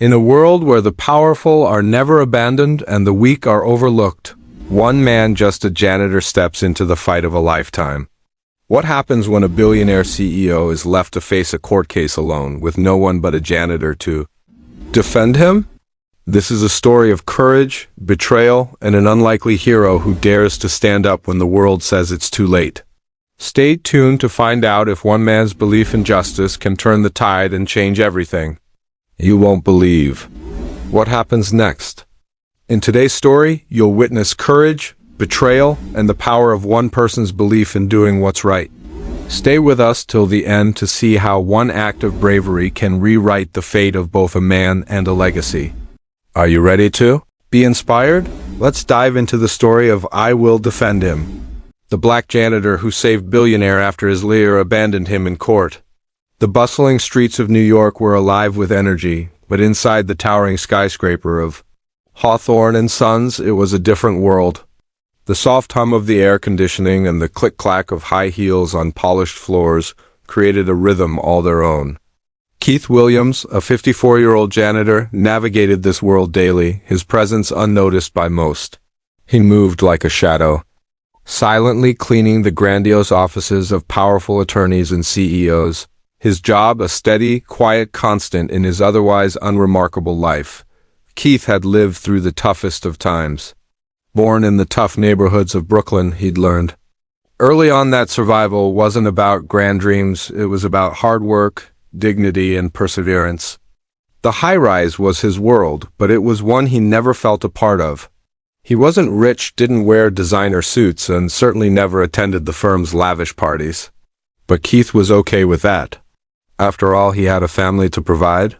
In a world where the powerful are never abandoned and the weak are overlooked, one man, just a janitor, steps into the fight of a lifetime. What happens when a billionaire CEO is left to face a court case alone, with no one but a janitor to defend him? This is a story of courage, betrayal, and an unlikely hero who dares to stand up when the world says it's too late. Stay tuned to find out if one man's belief in justice can turn the tide and change everything. You won't believe what happens next. In today's story, you'll witness courage, betrayal, and the power of one person's belief in doing what's right. Stay with us till the end to see how one act of bravery can rewrite the fate of both a man and a legacy. Are you ready to be inspired? Let's dive into the story of I Will Defend Him, the black janitor who saved Billionaire after his lawyer abandoned him in court. The bustling streets of New York were alive with energy, but inside the towering skyscraper of Hawthorne and Sons, it was a different world. The soft hum of the air conditioning and the click-clack of high heels on polished floors created a rhythm all their own. Keith Williams, a 54-year-old janitor, navigated this world daily, his presence unnoticed by most. He moved like a shadow, silently cleaning the grandiose offices of powerful attorneys and CEOs. His job a steady, quiet constant in his otherwise unremarkable life. Keith had lived through the toughest of times. Born in the tough neighborhoods of Brooklyn, he'd learned early on that survival wasn't about grand dreams, it was about hard work, dignity, and perseverance. The high-rise was his world, but it was one he never felt a part of. He wasn't rich, didn't wear designer suits, and certainly never attended the firm's lavish parties. But Keith was okay with that. After all, he had a family to provide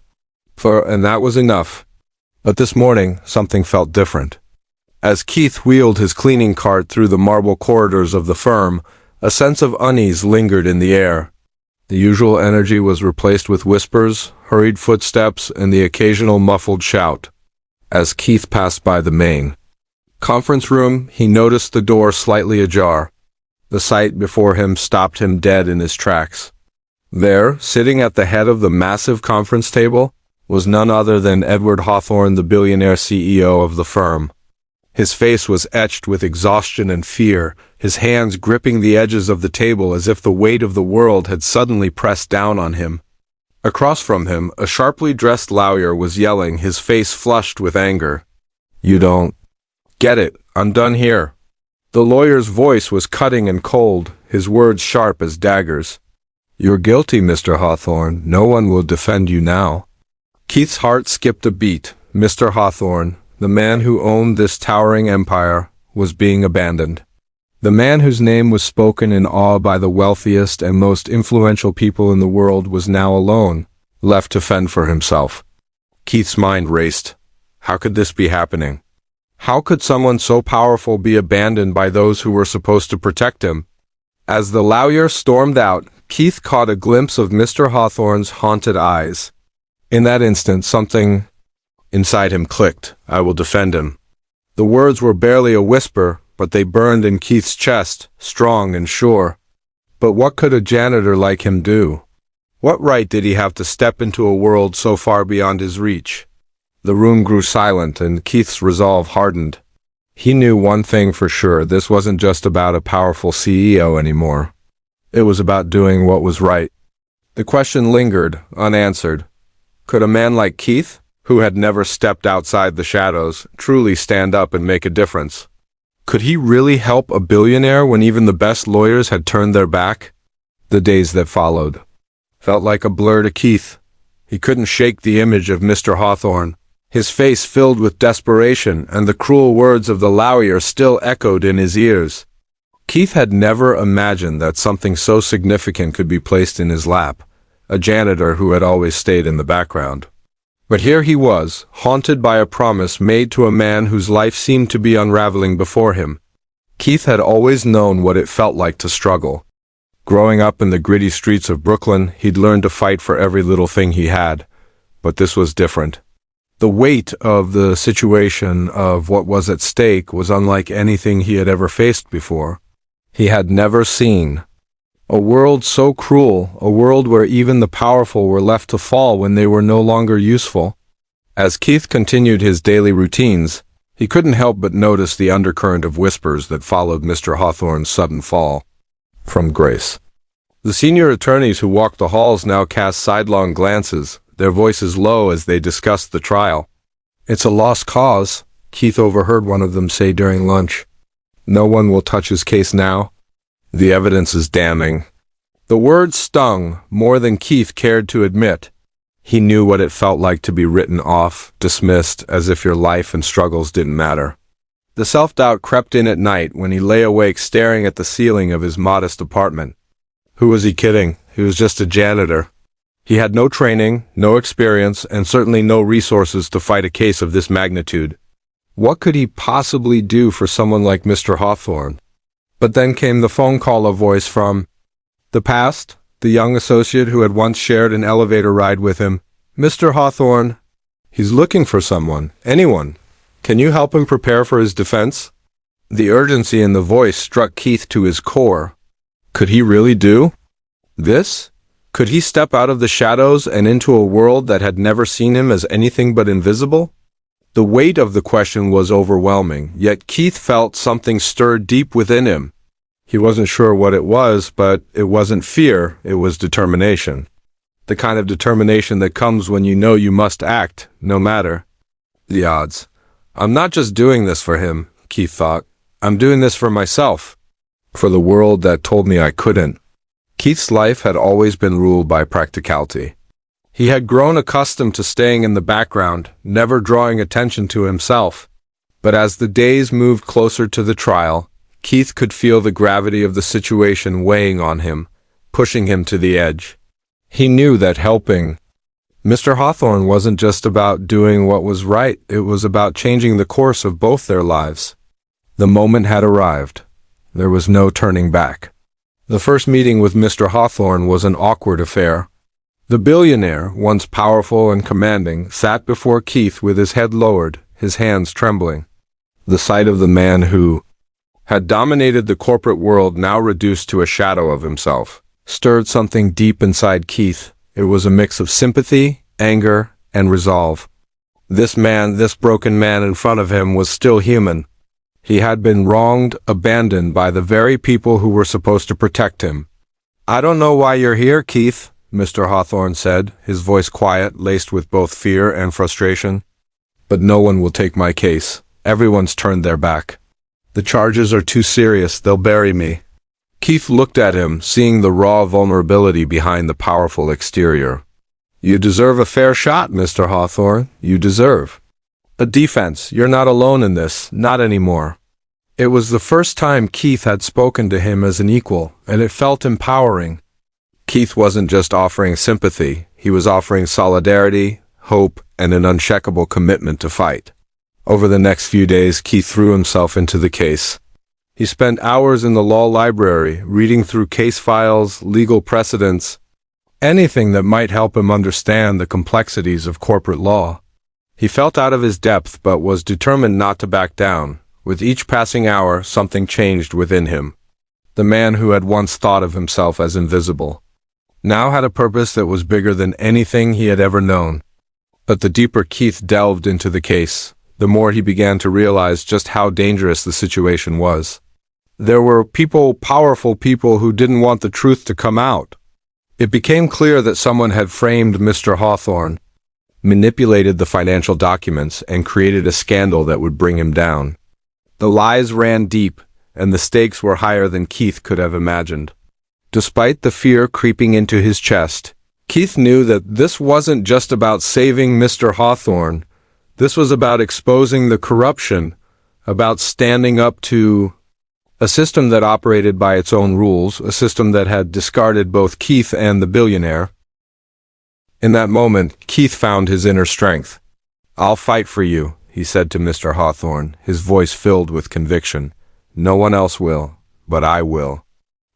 for, and that was enough. But this morning, something felt different. As Keith wheeled his cleaning cart through the marble corridors of the firm, a sense of unease lingered in the air. The usual energy was replaced with whispers, hurried footsteps, and the occasional muffled shout. As Keith passed by the main conference room, he noticed the door slightly ajar. The sight before him stopped him dead in his tracks. There, sitting at the head of the massive conference table, was none other than Edward Hawthorne, the billionaire CEO of the firm. His face was etched with exhaustion and fear, his hands gripping the edges of the table as if the weight of the world had suddenly pressed down on him. Across from him, a sharply dressed lawyer was yelling, his face flushed with anger. "You don't get it. I'm done here." The lawyer's voice was cutting and cold, his words sharp as daggers. "You're guilty, Mr. Hawthorne. No one will defend you now." Keith's heart skipped a beat. Mr. Hawthorne, the man who owned this towering empire, was being abandoned. The man whose name was spoken in awe by the wealthiest and most influential people in the world was now alone, left to fend for himself. Keith's mind raced. How could this be happening? How could someone so powerful be abandoned by those who were supposed to protect him? As the lawyer stormed out, Keith caught a glimpse of Mr. Hawthorne's haunted eyes. In that instant, something inside him clicked. I will defend him. The words were barely a whisper, but they burned in Keith's chest, strong and sure. But what could a janitor like him do? What right did he have to step into a world so far beyond his reach? The room grew silent, and Keith's resolve hardened. He knew one thing for sure, this wasn't just about a powerful CEO anymore. It was about doing what was right. The question lingered, unanswered. Could a man like Keith, who had never stepped outside the shadows, truly stand up and make a difference? Could he really help a billionaire when even the best lawyers had turned their back? The days that followed felt like a blur to Keith. He couldn't shake the image of Mr. Hawthorne. His face filled with desperation, and the cruel words of the lawyer still echoed in his ears. Keith had never imagined that something so significant could be placed in his lap, a janitor who had always stayed in the background. But here he was, haunted by a promise made to a man whose life seemed to be unraveling before him. Keith had always known what it felt like to struggle. Growing up in the gritty streets of Brooklyn, he'd learned to fight for every little thing he had. But this was different. The weight of the situation, of what was at stake, was unlike anything he had ever faced before. He had never seen a world so cruel, a world where even the powerful were left to fall when they were no longer useful. As Keith continued his daily routines, he couldn't help but notice the undercurrent of whispers that followed Mr. Hawthorne's sudden fall from grace. The senior attorneys who walked the halls now cast sidelong glances, their voices low as they discussed the trial. "It's a lost cause," Keith overheard one of them say during lunch. "No one will touch his case now. The evidence is damning." The words stung more than Keith cared to admit. He knew what it felt like to be written off, dismissed, as if your life and struggles didn't matter. The self-doubt crept in at night when he lay awake staring at the ceiling of his modest apartment. Who was he kidding? He was just a janitor. He had no training, no experience, and certainly no resources to fight a case of this magnitude. What could he possibly do for someone like Mr. Hawthorne? But then came the phone call, a voice from the past, the young associate who had once shared an elevator ride with him. "Mr. Hawthorne, he's looking for someone, anyone. Can you help him prepare for his defense?" The urgency in the voice struck Keith to his core. Could he really do this? Could he step out of the shadows and into a world that had never seen him as anything but invisible? The weight of the question was overwhelming, yet Keith felt something stir deep within him. He wasn't sure what it was, but it wasn't fear, it was determination. The kind of determination that comes when you know you must act, no matter the odds. "I'm not just doing this for him," Keith thought. "I'm doing this for myself, for the world that told me I couldn't." Keith's life had always been ruled by practicality. He had grown accustomed to staying in the background, never drawing attention to himself. But as the days moved closer to the trial, Keith could feel the gravity of the situation weighing on him, pushing him to the edge. He knew that helping Mr. Hawthorne wasn't just about doing what was right, it was about changing the course of both their lives. The moment had arrived. There was no turning back. The first meeting with Mr. Hawthorne was an awkward affair. The billionaire, once powerful and commanding, sat before Keith with his head lowered, his hands trembling. The sight of the man who had dominated the corporate world, now reduced to a shadow of himself, stirred something deep inside Keith. It was a mix of sympathy, anger, and resolve. This man, this broken man in front of him, was still human. He had been wronged, abandoned by the very people who were supposed to protect him. "I don't know why you're here, Keith," Mr. Hawthorne said, his voice quiet, laced with both fear and frustration. "But no one will take my case. Everyone's turned their back. The charges are too serious, they'll bury me." Keith looked at him, seeing the raw vulnerability behind the powerful exterior. "You deserve a fair shot, Mr. Hawthorne. You deserve a defense. You're not alone in this, not anymore." It was the first time Keith had spoken to him as an equal, and it felt empowering. Keith wasn't just offering sympathy, he was offering solidarity, hope, and an unshakable commitment to fight. Over the next few days, Keith threw himself into the case. He spent hours in the law library, reading through case files, legal precedents, anything that might help him understand the complexities of corporate law. He felt out of his depth but was determined not to back down. With each passing hour, something changed within him. The man who had once thought of himself as invisible now had a purpose that was bigger than anything he had ever known. But the deeper Keith delved into the case, the more he began to realize just how dangerous the situation was. There were people, powerful people, who didn't want the truth to come out. It became clear that someone had framed Mr. Hawthorne, manipulated the financial documents, and created a scandal that would bring him down. The lies ran deep, and the stakes were higher than Keith could have imagined. Despite the fear creeping into his chest, Keith knew that this wasn't just about saving Mr. Hawthorne. This was about exposing the corruption, about standing up to a system that operated by its own rules, a system that had discarded both Keith and the billionaire. In that moment, Keith found his inner strength. "I'll fight for you," he said to Mr. Hawthorne, his voice filled with conviction. "No one else will, but I will."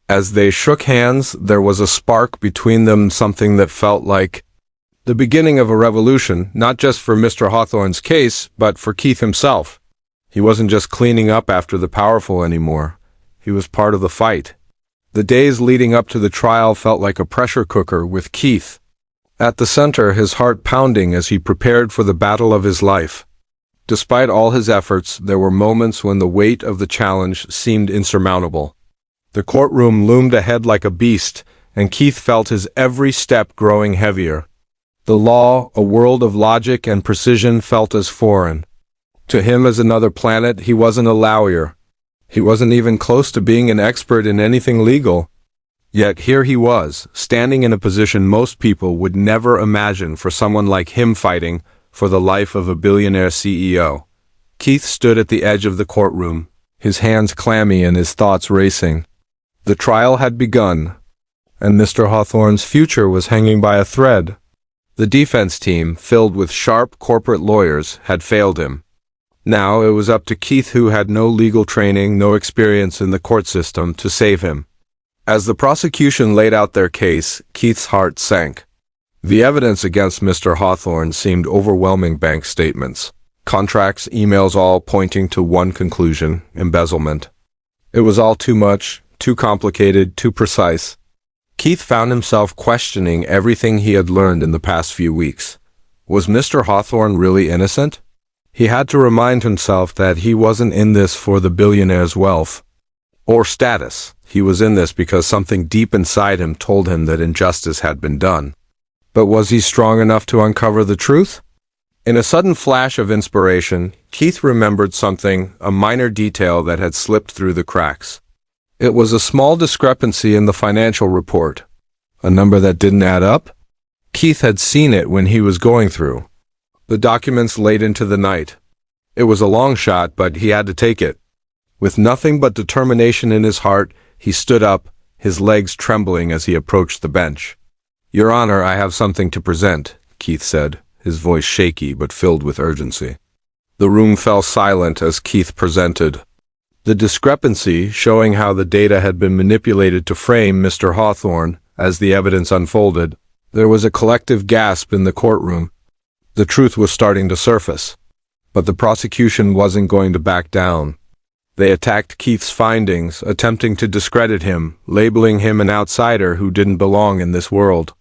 As they shook hands, there was a spark between them, something that felt like the beginning of a revolution, not just for Mr. Hawthorne's case, but for Keith himself. He wasn't just cleaning up after the powerful anymore. He was part of the fight. The days leading up to the trial felt like a pressure cooker with Keith. At the center, his heart pounding as he prepared for the battle of his life. Despite all his efforts, there were moments when the weight of the challenge seemed insurmountable. The courtroom loomed ahead like a beast, and Keith felt his every step growing heavier. The law, a world of logic and precision, felt as foreign. To him as another planet, he wasn't a lawyer. He wasn't even close to being an expert in anything legal. Yet here he was, standing in a position most people would never imagine for someone like him fighting for the life of a billionaire CEO. Keith stood at the edge of the courtroom, his hands clammy and his thoughts racing. The trial had begun, and Mr. Hawthorne's future was hanging by a thread. The defense team, filled with sharp corporate lawyers, had failed him. Now it was up to Keith, who had no legal training, no experience in the court system, to save him. As the prosecution laid out their case, Keith's heart sank. The evidence against Mr. Hawthorne seemed overwhelming: bank statements, contracts, emails, all pointing to one conclusion: embezzlement. It was all too much, too complicated, too precise. Keith found himself questioning everything he had learned in the past few weeks. Was Mr. Hawthorne really innocent? He had to remind himself that he wasn't in this for the billionaire's wealth or status. He was in this because something deep inside him told him that injustice had been done. But was he strong enough to uncover the truth? In a sudden flash of inspiration, Keith remembered something, a minor detail that had slipped through the cracks. It was a small discrepancy in the financial report. A number that didn't add up? Keith had seen it when he was going through the documents late into the night. It was a long shot, but he had to take it. With nothing but determination in his heart, he stood up, his legs trembling as he approached the bench. "Your Honor, I have something to present," Keith said, his voice shaky but filled with urgency. The room fell silent as Keith presented the discrepancy, showing how the data had been manipulated to frame Mr. Hawthorne. As the evidence unfolded, there was a collective gasp in the courtroom. The truth was starting to surface. But the prosecution wasn't going to back down. They attacked Keith's findings, attempting to discredit him, labeling him an outsider who didn't belong in this world.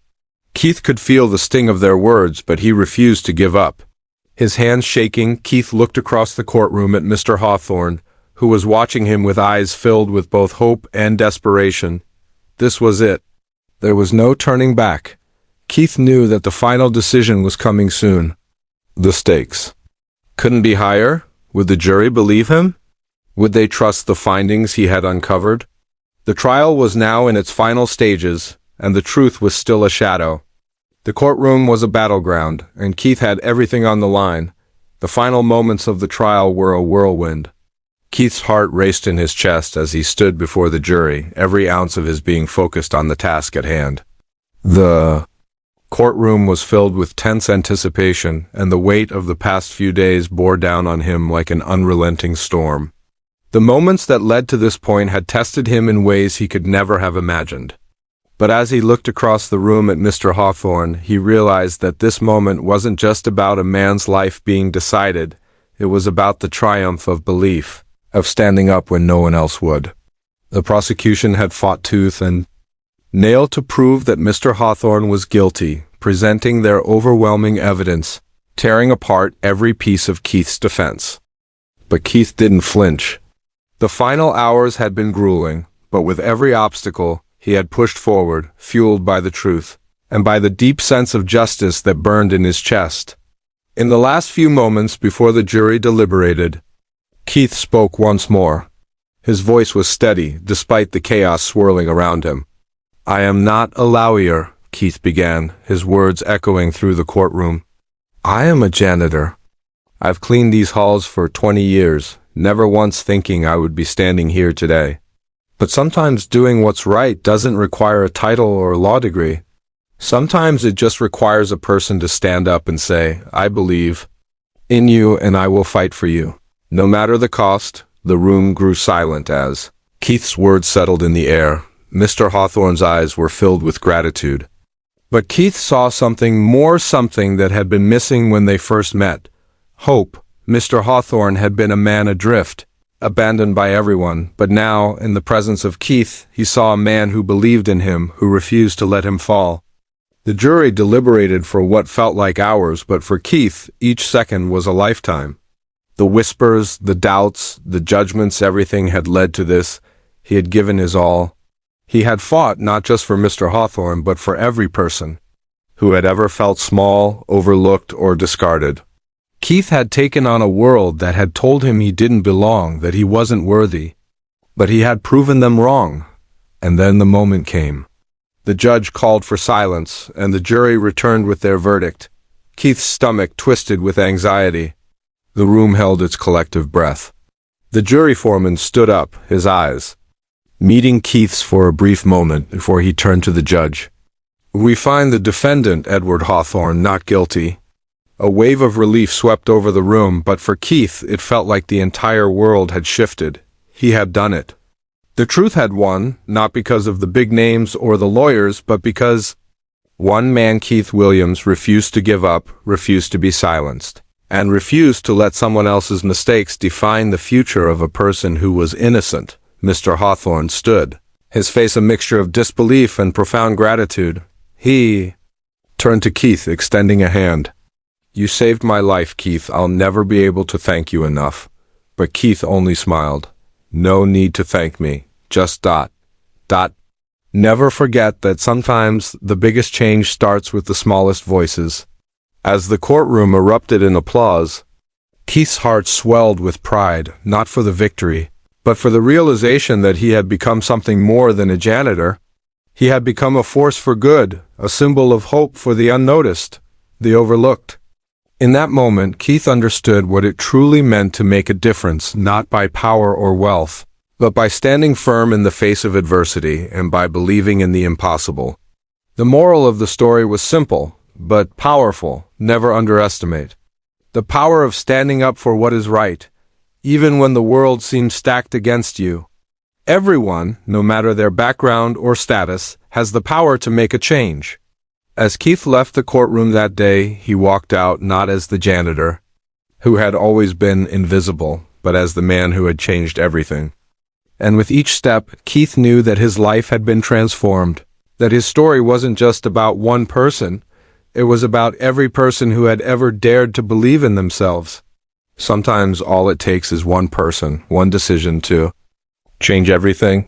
Keith could feel the sting of their words, but he refused to give up. His hands shaking, Keith looked across the courtroom at Mr. Hawthorne, who was watching him with eyes filled with both hope and desperation. This was it. There was no turning back. Keith knew that the final decision was coming soon. The stakes couldn't be higher. Would the jury believe him? Would they trust the findings he had uncovered? The trial was now in its final stages, and the truth was still a shadow. The courtroom was a battleground, and Keith had everything on the line. The final moments of the trial were a whirlwind. Keith's heart raced in his chest as he stood before the jury, every ounce of his being focused on the task at hand. The courtroom was filled with tense anticipation, and the weight of the past few days bore down on him like an unrelenting storm. The moments that led to this point had tested him in ways he could never have imagined. But as he looked across the room at Mr. Hawthorne, he realized that this moment wasn't just about a man's life being decided. It was about the triumph of belief, of standing up when no one else would. The prosecution had fought tooth and nail to prove that Mr. Hawthorne was guilty, presenting their overwhelming evidence, tearing apart every piece of Keith's defense. But Keith didn't flinch. The final hours had been grueling, but with every obstacle, he had pushed forward, fueled by the truth, and by the deep sense of justice that burned in his chest. In the last few moments before the jury deliberated, Keith spoke once more. His voice was steady, despite the chaos swirling around him. "I am not a lawyer," Keith began, his words echoing through the courtroom. "I am a janitor. I've cleaned these halls for 20 years, never once thinking I would be standing here today. But sometimes doing what's right doesn't require a title or a law degree. Sometimes it just requires a person to stand up and say, 'I believe in you and I will fight for you, no matter the cost.'" The room grew silent as Keith's words settled in the air. Mr. Hawthorne's eyes were filled with gratitude. But Keith saw something that had been missing when they first met. Hope. Mr. Hawthorne had been a man adrift, abandoned by everyone, but now, in the presence of Keith, he saw a man who believed in him, who refused to let him fall. The jury deliberated for what felt like hours, but for Keith, each second was a lifetime. The whispers, the doubts, the judgments, everything had led to this. He had given his all. He had fought not just for Mr. Hawthorne, but for every person who had ever felt small, overlooked, or discarded. Keith had taken on a world that had told him he didn't belong, that he wasn't worthy. But he had proven them wrong. And then the moment came. The judge called for silence, and the jury returned with their verdict. Keith's stomach twisted with anxiety. The room held its collective breath. The jury foreman stood up, his eyes meeting Keith's for a brief moment before he turned to the judge. "We find the defendant, Edward Hawthorne, not guilty." A wave of relief swept over the room, but for Keith it felt like the entire world had shifted. He had done it. The truth had won, not because of the big names or the lawyers, but because one man, Keith Williams, refused to give up, refused to be silenced, and refused to let someone else's mistakes define the future of a person who was innocent. Mr. Hawthorne stood, his face a mixture of disbelief and profound gratitude. He turned to Keith, extending a hand. "You saved my life, Keith. I'll never be able to thank you enough." But Keith only smiled. "No need to thank me. Just ... Never forget that sometimes the biggest change starts with the smallest voices." As the courtroom erupted in applause, Keith's heart swelled with pride, not for the victory, but for the realization that he had become something more than a janitor. He had become a force for good, a symbol of hope for the unnoticed, the overlooked. In that moment, Keith understood what it truly meant to make a difference, not by power or wealth, but by standing firm in the face of adversity and by believing in the impossible. The moral of the story was simple, but powerful. Never underestimate the power of standing up for what is right, even when the world seems stacked against you. Everyone, no matter their background or status, has the power to make a change. As Keith left the courtroom that day, he walked out not as the janitor, who had always been invisible, but as the man who had changed everything. And with each step, Keith knew that his life had been transformed, that his story wasn't just about one person, it was about every person who had ever dared to believe in themselves. Sometimes all it takes is one person, one decision to change everything.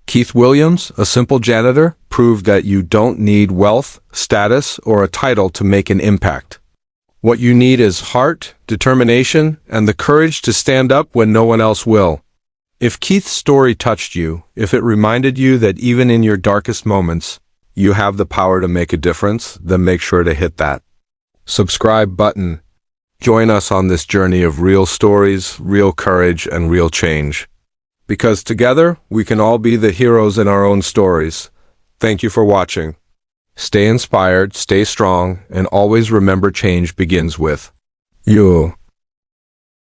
Keith Williams, a simple janitor, proved that you don't need wealth, status, or a title to make an impact. What you need is heart, determination, and the courage to stand up when no one else will. If Keith's story touched you, if it reminded you that even in your darkest moments, you have the power to make a difference, then make sure to hit that subscribe button. Join us on this journey of real stories, real courage, and real change. Because together, we can all be the heroes in our own stories. Thank you for watching. Stay inspired, stay strong, and always remember change begins with you.